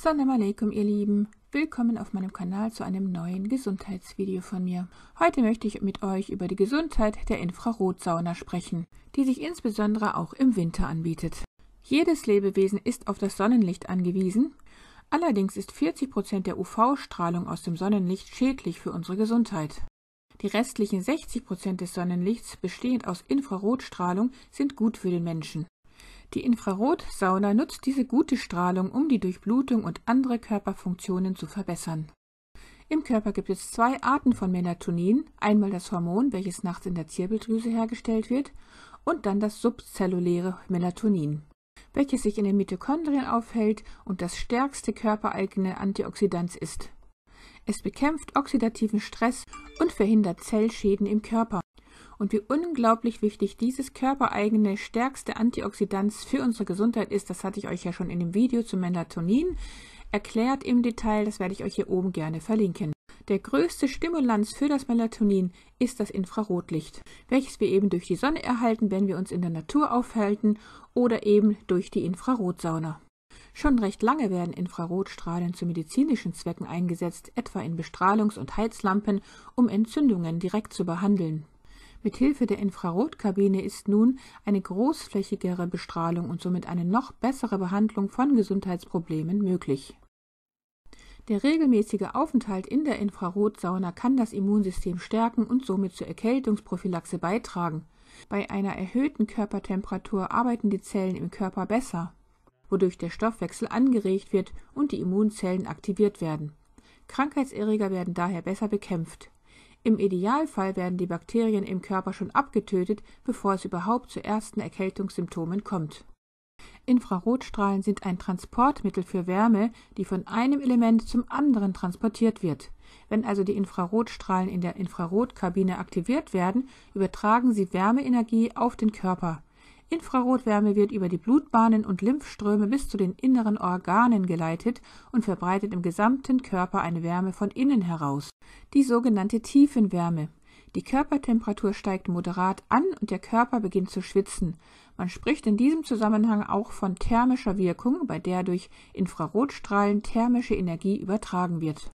Salam alaikum, ihr Lieben. Willkommen auf meinem Kanal zu einem neuen Gesundheitsvideo von mir. Heute möchte ich mit euch über die Gesundheit der Infrarotsauna sprechen, die sich insbesondere auch im Winter anbietet. Jedes Lebewesen ist auf das Sonnenlicht angewiesen. Allerdings ist 40% der UV-Strahlung aus dem Sonnenlicht schädlich für unsere Gesundheit. Die restlichen 60% des Sonnenlichts, bestehend aus Infrarotstrahlung, sind gut für den Menschen. Die Infrarotsauna nutzt diese gute Strahlung, um die Durchblutung und andere Körperfunktionen zu verbessern. Im Körper gibt es zwei Arten von Melatonin, einmal das Hormon, welches nachts in der Zirbeldrüse hergestellt wird, und dann das subzelluläre Melatonin, welches sich in den Mitochondrien aufhält und das stärkste körpereigene Antioxidant ist. Es bekämpft oxidativen Stress und verhindert Zellschäden im Körper. Und wie unglaublich wichtig dieses körpereigene, stärkste Antioxidant für unsere Gesundheit ist, das hatte ich euch ja schon in dem Video zum Melatonin erklärt im Detail, das werde ich euch hier oben gerne verlinken. Der größte Stimulanz für das Melatonin ist das Infrarotlicht, welches wir eben durch die Sonne erhalten, wenn wir uns in der Natur aufhalten oder eben durch die Infrarotsauna. Schon recht lange werden Infrarotstrahlen zu medizinischen Zwecken eingesetzt, etwa in Bestrahlungs- und Heizlampen, um Entzündungen direkt zu behandeln. Mithilfe der Infrarotkabine ist nun eine großflächigere Bestrahlung und somit eine noch bessere Behandlung von Gesundheitsproblemen möglich. Der regelmäßige Aufenthalt in der Infrarotsauna kann das Immunsystem stärken und somit zur Erkältungsprophylaxe beitragen. Bei einer erhöhten Körpertemperatur arbeiten die Zellen im Körper besser, wodurch der Stoffwechsel angeregt wird und die Immunzellen aktiviert werden. Krankheitserreger werden daher besser bekämpft. Im Idealfall werden die Bakterien im Körper schon abgetötet, bevor es überhaupt zu ersten Erkältungssymptomen kommt. Infrarotstrahlen sind ein Transportmittel für Wärme, die von einem Element zum anderen transportiert wird. Wenn also die Infrarotstrahlen in der Infrarotkabine aktiviert werden, übertragen sie Wärmeenergie auf den Körper. Infrarotwärme wird über die Blutbahnen und Lymphströme bis zu den inneren Organen geleitet und verbreitet im gesamten Körper eine Wärme von innen heraus, die sogenannte Tiefenwärme. Die Körpertemperatur steigt moderat an und der Körper beginnt zu schwitzen. Man spricht in diesem Zusammenhang auch von thermischer Wirkung, bei der durch Infrarotstrahlen thermische Energie übertragen wird.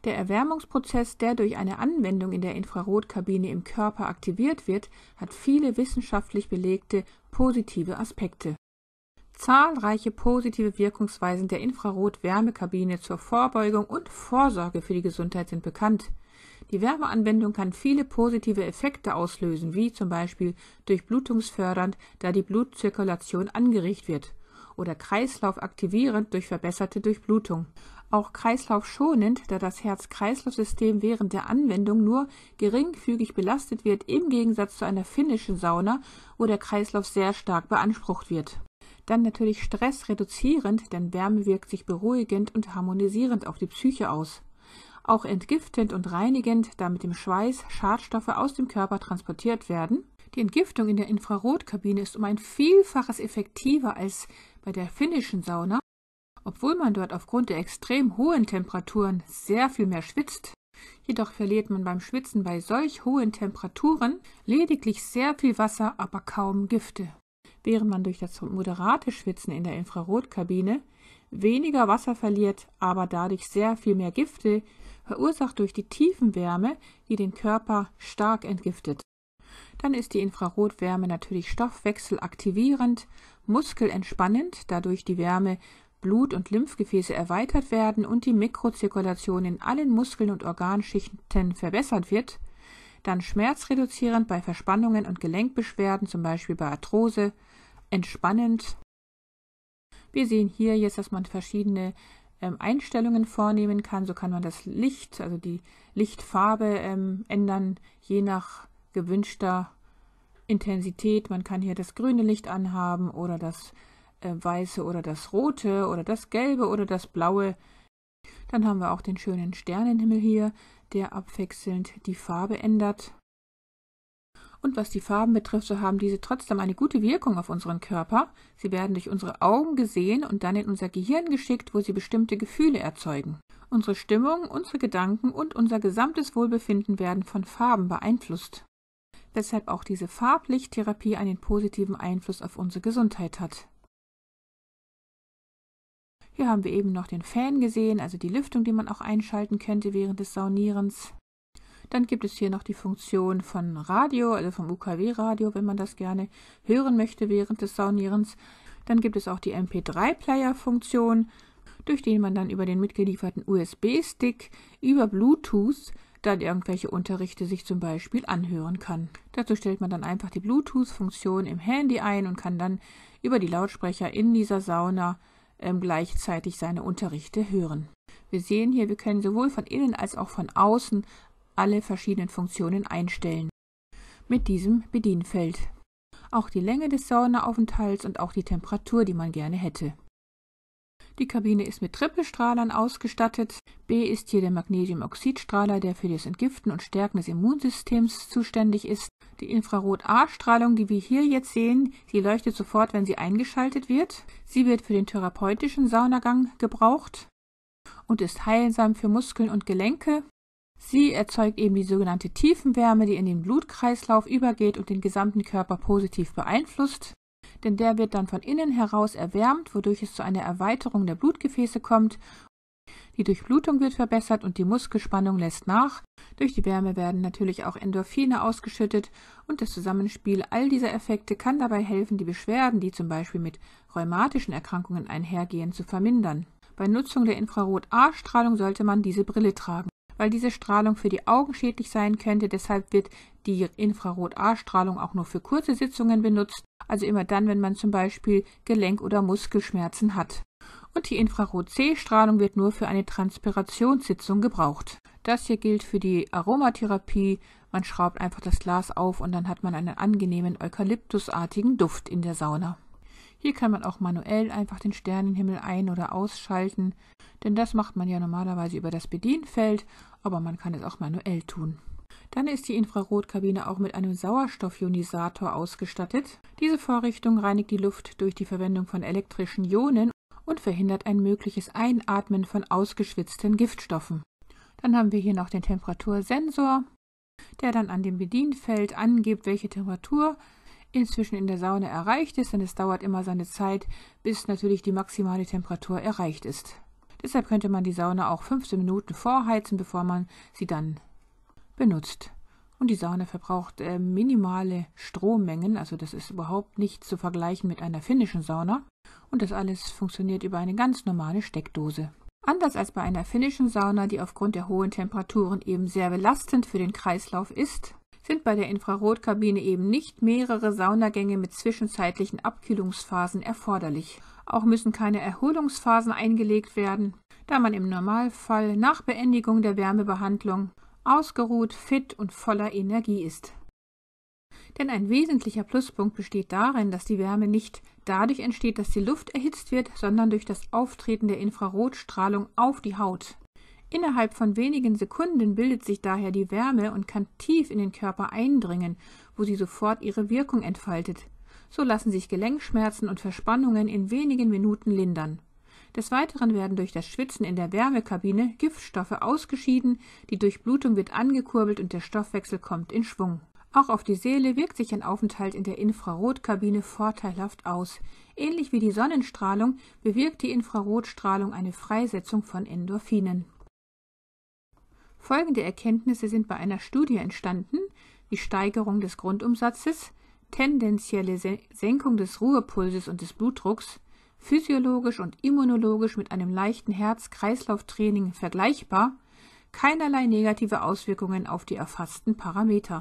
Der Erwärmungsprozess, der durch eine Anwendung in der Infrarotkabine im Körper aktiviert wird, hat viele wissenschaftlich belegte positive Aspekte. Zahlreiche positive Wirkungsweisen der Infrarot-Wärmekabine zur Vorbeugung und Vorsorge für die Gesundheit sind bekannt. Die Wärmeanwendung kann viele positive Effekte auslösen, wie zum Beispiel durchblutungsfördernd, da die Blutzirkulation angeregt wird, oder kreislaufaktivierend durch verbesserte Durchblutung. Auch kreislaufschonend, da das Herz-Kreislauf-System während der Anwendung nur geringfügig belastet wird, im Gegensatz zu einer finnischen Sauna, wo der Kreislauf sehr stark beansprucht wird. Dann natürlich stressreduzierend, denn Wärme wirkt sich beruhigend und harmonisierend auf die Psyche aus. Auch entgiftend und reinigend, da mit dem Schweiß Schadstoffe aus dem Körper transportiert werden. Die Entgiftung in der Infrarotkabine ist um ein Vielfaches effektiver als bei der finnischen Sauna, obwohl man dort aufgrund der extrem hohen Temperaturen sehr viel mehr schwitzt. Jedoch verliert man beim Schwitzen bei solch hohen Temperaturen lediglich sehr viel Wasser, aber kaum Gifte. Während man durch das moderate Schwitzen in der Infrarotkabine weniger Wasser verliert, aber dadurch sehr viel mehr Gifte, verursacht durch die Tiefenwärme, die den Körper stark entgiftet. Dann ist die Infrarotwärme natürlich stoffwechselaktivierend, muskelentspannend, da durch die Wärme Blut- und Lymphgefäße erweitert werden und die Mikrozirkulation in allen Muskeln und Organschichten verbessert wird. Dann schmerzreduzierend bei Verspannungen und Gelenkbeschwerden, zum Beispiel bei Arthrose, entspannend. Wir sehen hier jetzt, dass man verschiedene Einstellungen vornehmen kann. So kann man das Licht, also die Lichtfarbe ändern, je nach gewünschter Intensität. Man kann hier das grüne Licht anhaben oder das weiße oder das rote oder das gelbe oder das blaue. Dann haben wir auch den schönen Sternenhimmel hier, der abwechselnd die Farbe ändert. Und was die Farben betrifft, so haben diese trotzdem eine gute Wirkung auf unseren Körper. Sie werden durch unsere Augen gesehen und dann in unser Gehirn geschickt, wo sie bestimmte Gefühle erzeugen. Unsere Stimmung, unsere Gedanken und unser gesamtes Wohlbefinden werden von Farben beeinflusst, weshalb auch diese Farblichttherapie einen positiven Einfluss auf unsere Gesundheit hat. Hier haben wir eben noch den Fan gesehen, also die Lüftung, die man auch einschalten könnte während des Saunierens. Dann gibt es hier noch die Funktion von Radio, also vom UKW-Radio, wenn man das gerne hören möchte während des Saunierens. Dann gibt es auch die MP3-Player-Funktion, durch den man dann über den mitgelieferten USB-Stick über Bluetooth dann irgendwelche Unterrichte sich zum Beispiel anhören kann. Dazu stellt man dann einfach die Bluetooth-Funktion im Handy ein und kann dann über die Lautsprecher in dieser Sauna gleichzeitig seine Unterrichte hören. Wir sehen hier, wir können sowohl von innen als auch von außen alle verschiedenen Funktionen einstellen mit diesem Bedienfeld. Auch die Länge des Saunaaufenthalts und auch die Temperatur, die man gerne hätte. Die Kabine ist mit Trippelstrahlern ausgestattet. B ist hier der Magnesiumoxidstrahler, der für das Entgiften und Stärken des Immunsystems zuständig ist. Die Infrarot-A-Strahlung, die wir hier jetzt sehen, die leuchtet sofort, wenn sie eingeschaltet wird. Sie wird für den therapeutischen Saunagang gebraucht und ist heilsam für Muskeln und Gelenke. Sie erzeugt eben die sogenannte Tiefenwärme, die in den Blutkreislauf übergeht und den gesamten Körper positiv beeinflusst. Denn der wird dann von innen heraus erwärmt, wodurch es zu einer Erweiterung der Blutgefäße kommt. Die Durchblutung wird verbessert und die Muskelspannung lässt nach. Durch die Wärme werden natürlich auch Endorphine ausgeschüttet und das Zusammenspiel all dieser Effekte kann dabei helfen, die Beschwerden, die zum Beispiel mit rheumatischen Erkrankungen einhergehen, zu vermindern. Bei Nutzung der Infrarot-A-Strahlung sollte man diese Brille tragen, weil diese Strahlung für die Augen schädlich sein könnte. Deshalb wird die Infrarot-A-Strahlung auch nur für kurze Sitzungen benutzt, also immer dann, wenn man zum Beispiel Gelenk- oder Muskelschmerzen hat. Und die Infrarot-C-Strahlung wird nur für eine Transpirationssitzung gebraucht. Das hier gilt für die Aromatherapie. Man schraubt einfach das Glas auf und dann hat man einen angenehmen eukalyptusartigen Duft in der Sauna. Hier kann man auch manuell einfach den Sternenhimmel ein- oder ausschalten, denn das macht man ja normalerweise über das Bedienfeld, aber man kann es auch manuell tun. Dann ist die Infrarotkabine auch mit einem Sauerstoffionisator ausgestattet. Diese Vorrichtung reinigt die Luft durch die Verwendung von elektrischen Ionen und verhindert ein mögliches Einatmen von ausgeschwitzten Giftstoffen. Dann haben wir hier noch den Temperatursensor, der dann an dem Bedienfeld angibt, welche Temperatur inzwischen in der Sauna erreicht ist, denn es dauert immer seine Zeit, bis natürlich die maximale Temperatur erreicht ist. Deshalb könnte man die Sauna auch 15 Minuten vorheizen, bevor man sie dann benutzt. Und die Sauna verbraucht minimale Strommengen, also das ist überhaupt nicht zu vergleichen mit einer finnischen Sauna. Und das alles funktioniert über eine ganz normale Steckdose. Anders als bei einer finnischen Sauna, die aufgrund der hohen Temperaturen eben sehr belastend für den Kreislauf ist, sind bei der Infrarotkabine eben nicht mehrere Saunagänge mit zwischenzeitlichen Abkühlungsphasen erforderlich. Auch müssen keine Erholungsphasen eingelegt werden, da man im Normalfall nach Beendigung der Wärmebehandlung ausgeruht, fit und voller Energie ist. Denn ein wesentlicher Pluspunkt besteht darin, dass die Wärme nicht dadurch entsteht, dass die Luft erhitzt wird, sondern durch das Auftreten der Infrarotstrahlung auf die Haut. Innerhalb von wenigen Sekunden bildet sich daher die Wärme und kann tief in den Körper eindringen, wo sie sofort ihre Wirkung entfaltet. So lassen sich Gelenkschmerzen und Verspannungen in wenigen Minuten lindern. Des Weiteren werden durch das Schwitzen in der Wärmekabine Giftstoffe ausgeschieden, die Durchblutung wird angekurbelt und der Stoffwechsel kommt in Schwung. Auch auf die Seele wirkt sich ein Aufenthalt in der Infrarotkabine vorteilhaft aus. Ähnlich wie die Sonnenstrahlung bewirkt die Infrarotstrahlung eine Freisetzung von Endorphinen. Folgende Erkenntnisse sind bei einer Studie entstanden: die Steigerung des Grundumsatzes, tendenzielle Senkung des Ruhepulses und des Blutdrucks, physiologisch und immunologisch mit einem leichten Herz-Kreislauf-Training vergleichbar, keinerlei negative Auswirkungen auf die erfassten Parameter.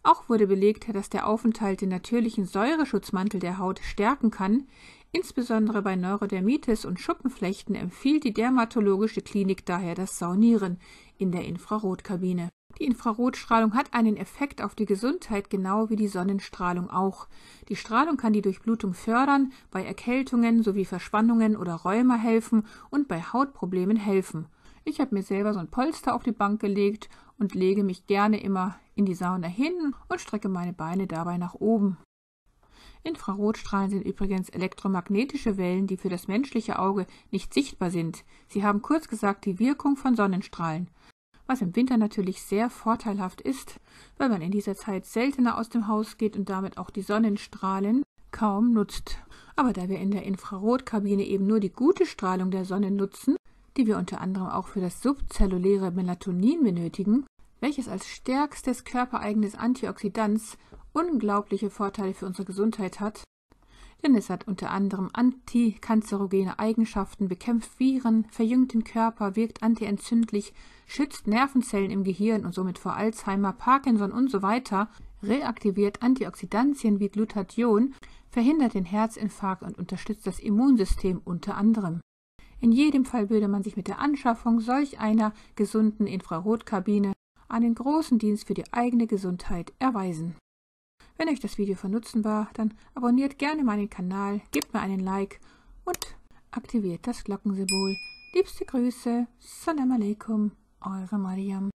Auch wurde belegt, dass der Aufenthalt den natürlichen Säureschutzmantel der Haut stärken kann. Insbesondere bei Neurodermitis und Schuppenflechten empfiehlt die Dermatologische Klinik daher das Saunieren in der Infrarotkabine. Die Infrarotstrahlung hat einen Effekt auf die Gesundheit, genau wie die Sonnenstrahlung auch. Die Strahlung kann die Durchblutung fördern, bei Erkältungen sowie Verspannungen oder Rheuma helfen und bei Hautproblemen helfen. Ich habe mir selber so ein Polster auf die Bank gelegt und lege mich gerne immer in die Sauna hin und strecke meine Beine dabei nach oben. Infrarotstrahlen sind übrigens elektromagnetische Wellen, die für das menschliche Auge nicht sichtbar sind. Sie haben kurz gesagt die Wirkung von Sonnenstrahlen, was im Winter natürlich sehr vorteilhaft ist, weil man in dieser Zeit seltener aus dem Haus geht und damit auch die Sonnenstrahlen kaum nutzt. Aber da wir in der Infrarotkabine eben nur die gute Strahlung der Sonne nutzen, die wir unter anderem auch für das subzelluläre Melatonin benötigen, welches als stärkstes körpereigenes Antioxidans unglaubliche Vorteile für unsere Gesundheit hat, denn es hat unter anderem antikanzerogene Eigenschaften, bekämpft Viren, verjüngt den Körper, wirkt antientzündlich, schützt Nervenzellen im Gehirn und somit vor Alzheimer, Parkinson und so weiter, reaktiviert Antioxidantien wie Glutathion, verhindert den Herzinfarkt und unterstützt das Immunsystem unter anderem. In jedem Fall würde man sich mit der Anschaffung solch einer gesunden Infrarotkabine einen großen Dienst für die eigene Gesundheit erweisen. Wenn euch das Video von Nutzen war, dann abonniert gerne meinen Kanal, gebt mir einen Like und aktiviert das Glockensymbol. Liebste Grüße, Salam Alaikum, eure Mariam.